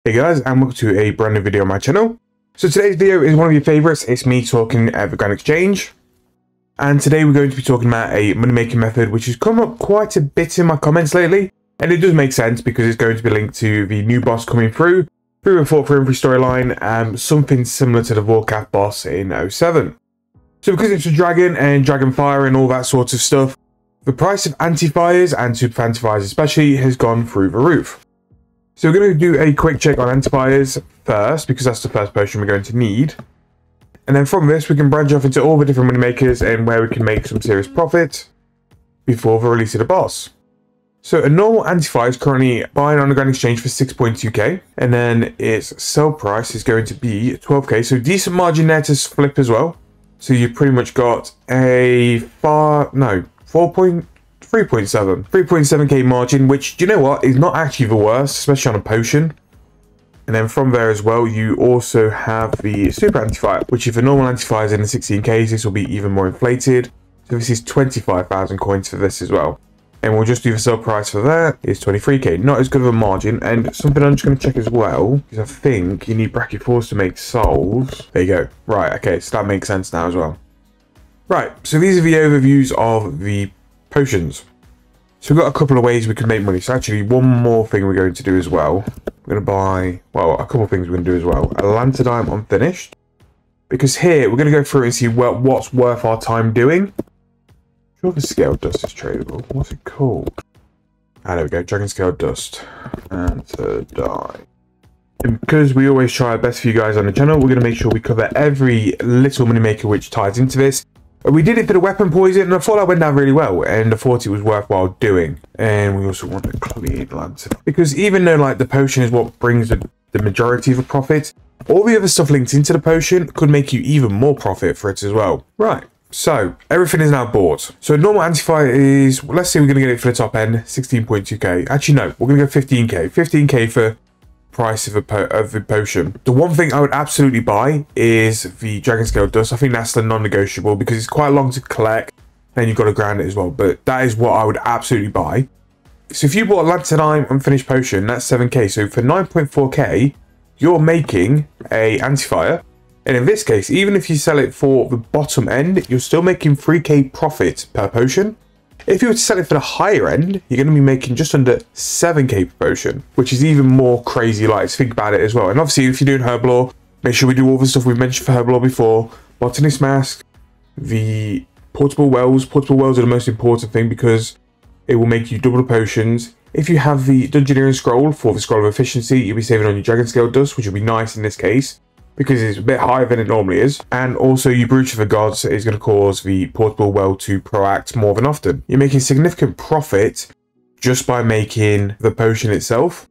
Hey guys, and welcome to a brand new video on my channel. So today's video is one of your favorites. It's me talking at the Grand Exchange. And today we're going to be talking about a money making method which has come up quite a bit in my comments lately. And it does make sense because it's going to be linked to the new boss coming through a Fought for Infantry storyline, something similar to the vorkath boss in 07. So because it's a dragon and dragon fire and all that sort of stuff, the price of antifires and super antifires especially has gone through the roof. So we're going to do a quick check on antifires first, because that's the first potion we're going to need. And then from this, we can branch off into all the different money makers and where we can make some serious profit before the release of the boss. So a normal antifire is currently buying on the Grand Exchange for 6.2k, and then its sell price is going to be 12k. So decent margin there to flip as well. So you've pretty much got a 3.7k margin, which, do you know what, is not actually the worst, especially on a potion. And then from there as well, you also have the super antifire, which if a normal antifire is in the 16k, this will be even more inflated. So this is 25,000 coins for this as well. And we'll just do the sell price for that is 23k. Not as good of a margin. And something I'm just going to check as well, because I think you need bracket 4s to make souls. There you go. Right, okay, so that makes sense now as well. Right, so these are the overviews of the potions. So we've got a couple of ways we can make money. So actually one more thing we're going to do as well. We're going to buy, well, a couple of things we're going to do as well. A lanternine unfinished. Because here we're going to go through and see what's worth our time doing. Sure, the scale dust is tradable. What's it called? Ah, there we go. Dragon scale dust. Lanternine. And because we always try our best for you guys on the channel, we're going to make sure we cover every little money maker which ties into this. We did it for the weapon poison, and I thought that went down really well, and I thought it was worthwhile doing. And we also want a clean lantern, because even though like the potion is what brings the majority of the profit, all the other stuff linked into the potion could make you even more profit for it as well. Right, so everything is now bought. So normal antifire is, well, let's say we're going to get it for the top end, 16.2k. Actually no, we're going to go 15k. 15k for price of the potion. The one thing I would absolutely buy is the dragon scale dust. I think that's the non-negotiable because it's quite long to collect and you've got to grind it as well, but that is what I would absolutely buy. So if you bought a lanternine unfinished potion, that's 7k. So for 9.4k you're making a antifire, and in this case, even if you sell it for the bottom end, you're still making 3k profit per potion. If you were to sell it for the higher end, you're going to be making just under 7k per potion, which is even more crazy lights. Think about it as well. And obviously, if you're doing Herblore, make sure we do all the stuff we've mentioned for Herblore before. Botanist Mask, the portable wells. Portable wells are the most important thing because it will make you double the potions. If you have the Dungeoneering Scroll for the Scroll of Efficiency, you'll be saving on your Dragon Scale Dust, which will be nice in this case, because it's a bit higher than it normally is. And also your Brooch of the Gods is going to cause the portable well to proact more than often. You're making significant profit just by making the potion itself.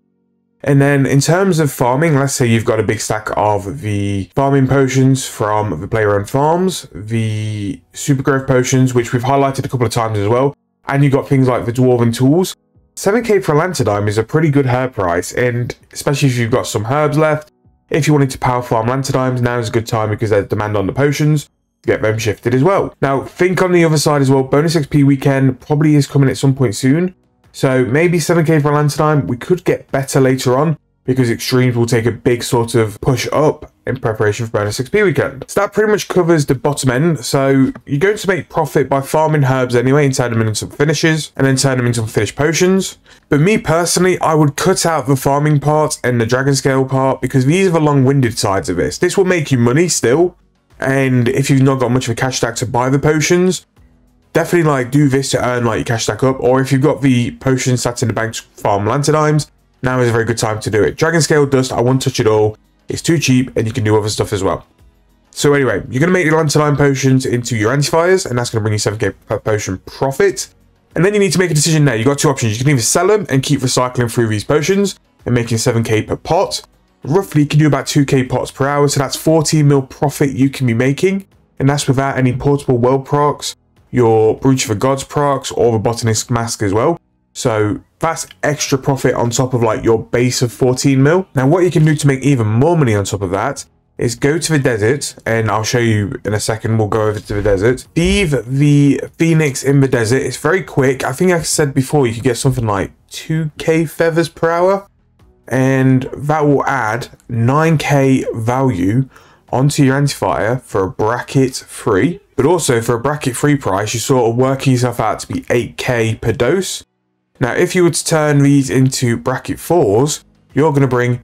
And then in terms of farming, let's say you've got a big stack of the farming potions from the player-owned farms, the super growth potions, which we've highlighted a couple of times as well, and you've got things like the dwarven tools. 7k for a lanternine is a pretty good herb price, and especially if you've got some herbs left. If you wanted to power farm lanternines, now is a good time because there's demand on the potions to get them shifted as well. Now, think on the other side as well. Bonus XP weekend probably is coming at some point soon. So maybe 7k for a lanternine. We could get better later on because extremes will take a big sort of push up in preparation for bonus XP weekend. So that pretty much covers the bottom end. So you're going to make profit by farming herbs anyway and turn them into some finishes and then turn them into some finished potions. But me personally, I would cut out the farming part and the dragon scale part because these are the long-winded sides of this. This will make you money still. And if you've not got much of a cash stack to buy the potions, definitely like do this to earn like your cash stack up. Or if you've got the potions sat in the bank to farm lanternines, now is a very good time to do it. Dragon scale dust, I won't touch it all. It's too cheap and you can do other stuff as well. So anyway, you're going to make the lanternine potions into your antifires, and that's going to bring you 7k per potion profit. And then you need to make a decision now. You've got two options. You can either sell them and keep recycling through these potions and making 7k per pot. Roughly, you can do about 2k pots per hour, so that's 14 mil profit you can be making. And that's without any portable well procs, your Brooch of the Gods procs, or the Botanist Mask as well. So that's extra profit on top of like your base of 14 mil. Now what you can do to make even more money on top of that is go to the desert, and I'll show you in a second. We'll go over to the desert. Thieve the Phoenix in the desert. It's very quick. I think I said before you could get something like 2k feathers per hour. and that will add 9k value onto your antifire for a bracket free. But also for a bracket free price, you're sort of working yourself out to be 8k per dose. Now, if you were to turn these into bracket 4s, you're going to bring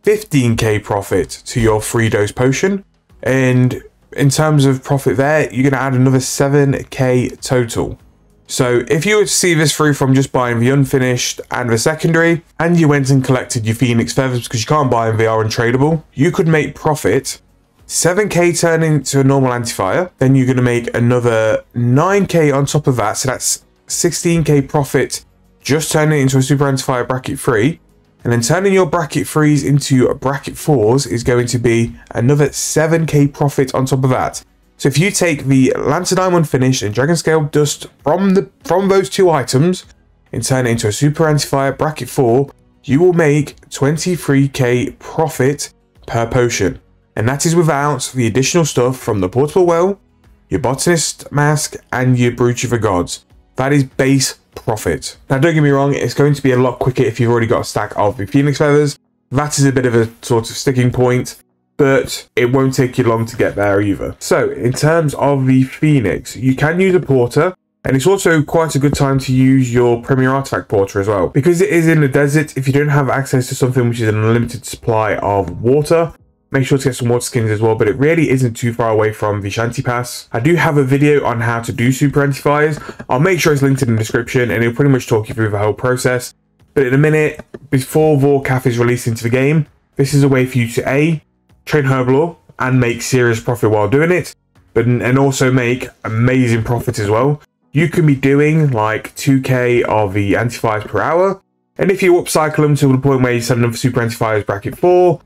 15k profit to your 3-dose potion. And in terms of profit there, you're going to add another 7k total. So if you were to see this through from just buying the unfinished and the secondary, and you went and collected your Phoenix feathers because you can't buy them, they are untradeable, you could make profit 7k turning into a normal antifire. Then you're going to make another 9k on top of that. So that's 16k profit just turning it into a super antifire bracket 3. And then turning your bracket 3s into bracket 4s is going to be another 7k profit on top of that. So if you take the Lantern Diamond Finish and Dragon Scale Dust from those 2 items and turn it into a super antifire bracket 4, you will make 23k profit per potion. And that is without the additional stuff from the Portable Well, your Botanist Mask, and your Brooch of the Gods. That is base profit. Now, don't get me wrong, it's going to be a lot quicker if you've already got a stack of the Phoenix feathers. That is a bit of a sort of sticking point, but it won't take you long to get there either. So in terms of the Phoenix, you can use a porter, and it's also quite a good time to use your Premier Artifact Porter as well. Because it is in the desert, if you don't have access to something which is an unlimited supply of water, make sure to get some water skins as well, but it really isn't too far away from the Shanty Pass. I do have a video on how to do super antifires. I'll make sure it's linked in the description, and it'll pretty much talk you through the whole process. But in a minute, before vorkath is released into the game, this is a way for you to A, train Herblore and make serious profit while doing it, and also make amazing profit as well. You can be doing like 2k of the antifires per hour, and if you upcycle them to the point where you send them for super antifires bracket 4,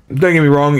don't get me wrong,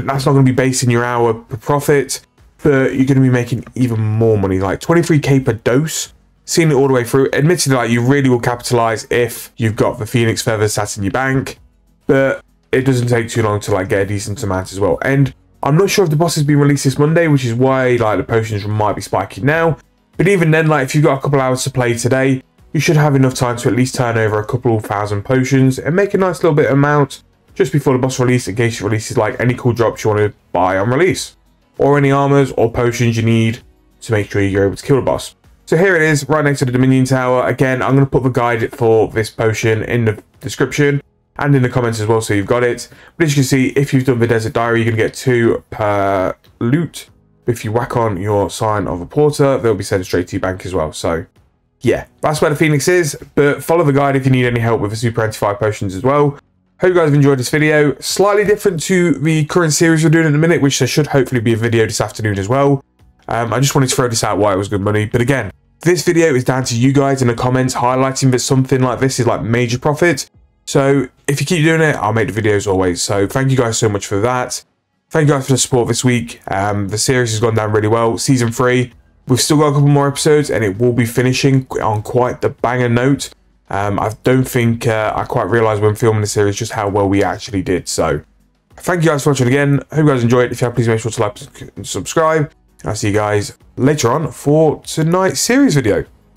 that's not going to be based in your hour per profit, but you're going to be making even more money, like 23k per dose, seeing it all the way through. Admittedly, like, you really will capitalize if you've got the Phoenix feathers sat in your bank, but it doesn't take too long to like get a decent amount as well. And I'm not sure if the boss has been released this Monday, which is why like the potions might be spiking now. But even then, like, if you've got a couple hours to play today, you should have enough time to at least turn over a couple thousand potions and make a nice little bit of amount just before the boss release, in case it releases like any cool drops you want to buy on release, or any armors or potions you need to make sure you're able to kill the boss. So here it is, right next to the Dominion Tower. Again, I'm going to put the guide for this potion in the description and in the comments as well, so you've got it. But as you can see, if you've done the Desert Diary, you're going to get 2 per loot. If you whack on your Sign of a Porter, they'll be sent straight to your bank as well. So yeah, that's where the Phoenix is, but follow the guide if you need any help with the super antifire potions as well. Hope you guys have enjoyed this video. Slightly different to the current series we're doing in a minute, which there should hopefully be a video this afternoon as well. I just wanted to throw this out why it was good money. But again, this video is down to you guys in the comments highlighting that something like this is like major profit. So if you keep doing it, I'll make the videos always. So thank you guys so much for that. Thank you guys for the support this week. The series has gone down really well. Season 3, we've still got a couple more episodes and it will be finishing on quite the banger note. I don't think I quite realised when filming the series just how well we actually did. So thank you guys for watching again. Hope you guys enjoyed. If you have, please make sure to like and subscribe. I'll see you guys later on for tonight's series video.